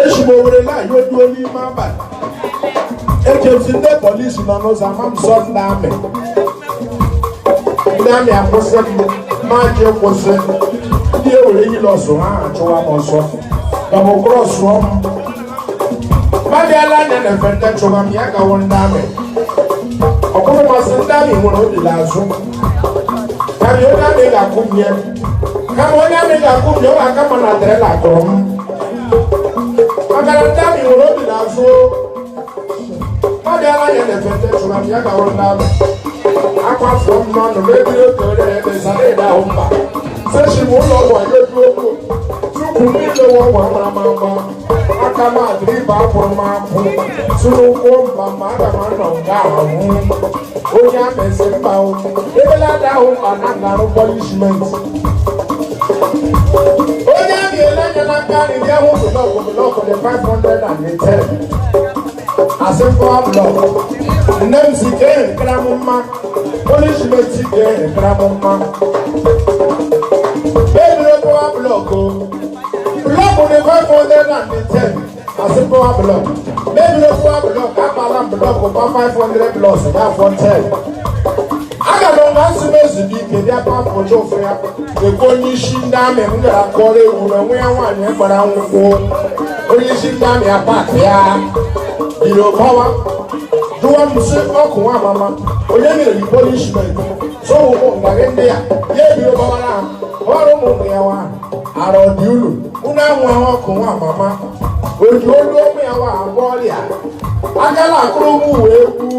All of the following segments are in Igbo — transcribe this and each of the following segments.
Eshimowela yodu oni mamba. Ejemsinde police na no zamam son dame. Dame akose maje akose. Di ewere yi lo so ha achowa mo so. Double cross rom. Madi ala na fente chowa mi aka won dame. Okomo masin dame won o di lazo. Kami o dame ga kumye. Kami o dame ga kumye o aka mana tere la krom. Agaranta mi wolo bi lazo. Madi ala na fente chowa mi aka won dame. Akwa from no no be bi o tore e sare da umba. Se shi mo lo wa yo du Kumi lo wa mama akama driba forma sunu ko mama da no ga hu onya mese pa o ebela da hu ananga ro punishment onya mi elanya na kani dia hu block the 510 asempo block nem sike kramuma punishment sike kramuma ebelo ko block block on the 510 as a power block. Maybe the power block, a balance block of 500 plus, that 410. I got no answers to be the upper for Joffrey. The condition damn and we are calling when we are one, but I won't go. Only she damn your back, yeah. The power. Do one say, oh, mama, or any punishment. So, there, yeah, you are. Aro diulu una nwa ko wa mama oju olo mi awa abori a agala akuru mu we ku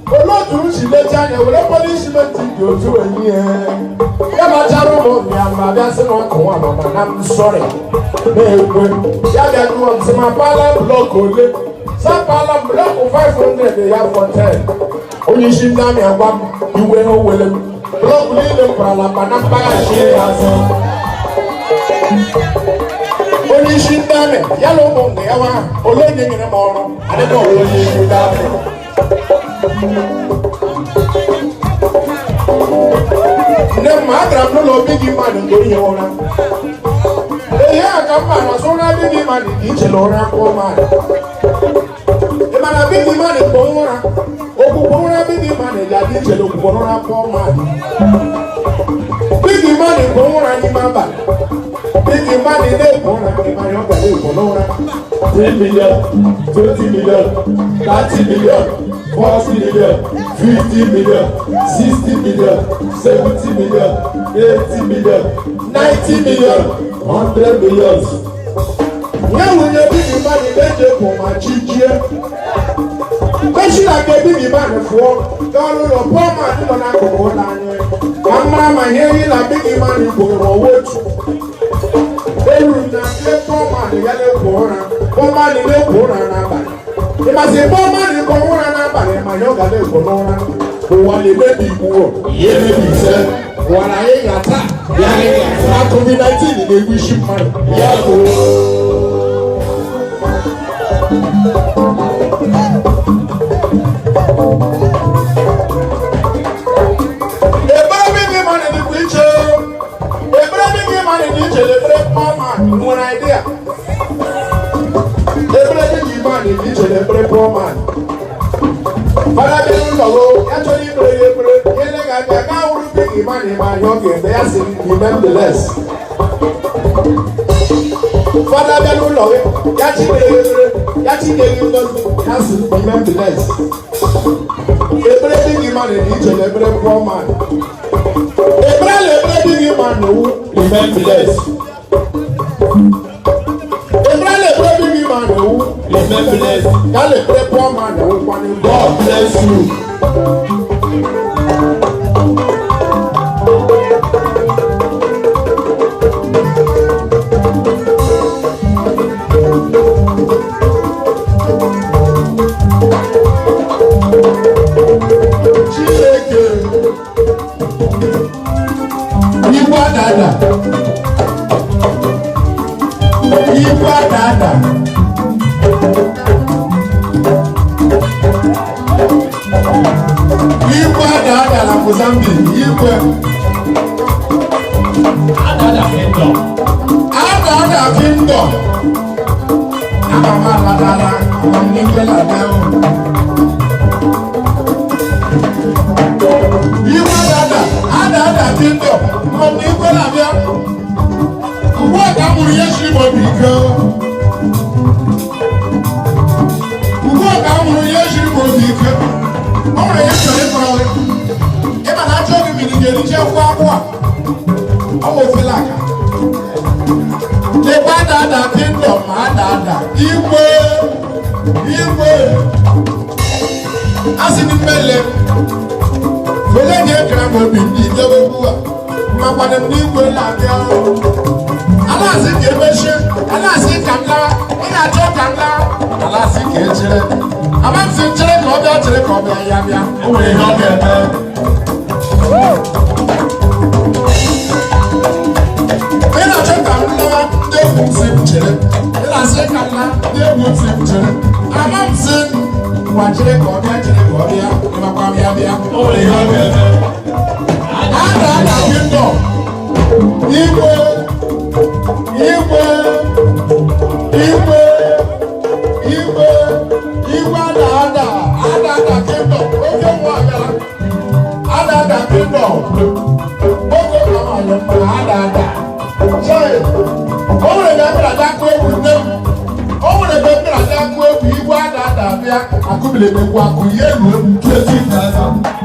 olotu si le ja ne we punishment di oju eni e ya ma jaro mo mi ama bia se no ko wa mama na I'm sorry me ekwe ya bia du am se ma pala block ole sa pala block 500 ya for 10 onyi shi na mi agba iwe ho wele block ni le pala pana pa shi aso Only she dame, yellow money, only in the morning. I don't know only she dame. No matter no big man in the owner. The young man was only big man in each Lora or man. The man a big man in Pomora, or big man in the Digital Pomora for man. Big man in Pomora in Mamba. Big money, they want to buy your value for 10 million, 20 million, 30 million, 40 million, 50 million, 60 million, 70 million, 80 million, 90 million, 100 million. Now, when you big money, they take for my chicken. But she like a big man for God or poor man, don't have to go down. Mama, here is a big money for what? Woman in the corner number. It must be woman in the corner number. My yoga is corona. Who want the baby poor? Yes, he said. When I ain't attack, yeah, COVID-19, they wish you money. Yeah, one idea. Every man is every poor man. But I don't know. Actually, I can't big money by your they are saying rememberless. Father, I don't know. Yachty, has rememberless. Every big man is every poor man. Every big man who rememberless. Remembrance, God bless you. ada na Mozambique igwe Ada kingdom. Ada kingdom aba ma la dara ni pe la be o igwe ada kingdom mo ni pe la be wo ka mu ye shi mo bi ko wo ka mu ye shi mo bi ko o re ye sore ko le e ma na jo mi ni je je kwa kwa o mo fe la ka le ada kingdom ada igwe asini mele fele je kra mo bi ni je we buwa ma kwa dem ni igwe la bia ala si ke beshe ala si kamla ina jo kamla ala si ke chere ama si chere ko bia ya bia o we ho ke me ina jo kamla de ku si chere ina si kamla de ku si chere ama si wa chere ko bia ma kwa bia o we ho ke me ada kingdom igwe ada kingdom oge nwa agara ada kingdom oge nwa ada sorry o nwere na mbra da ko egwu nne m o nwere na mbra da ko egwu igwe ada bịa akụbile megwu akụ ihe elu 20,000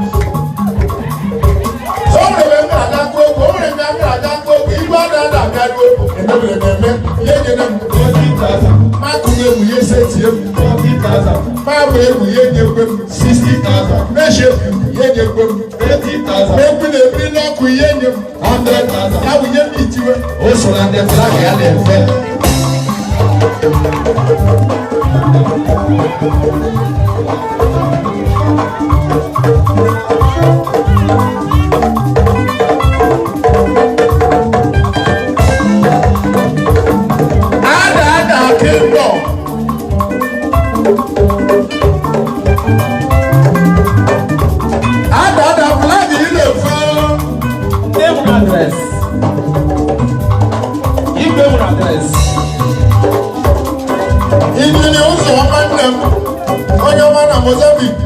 Bible ewu ye nye kwem 60,000. Measure ye nye kwem 80,000. Ewu ne bi na ku ye nye 100,000. Ya wu ye mi tiwe. O so na de flag ya le fe. Ada kingdom. Ada flag ile fe. Name and address. Give them an address. Ini ni uso ọma nne m onye ọma na Mozambique.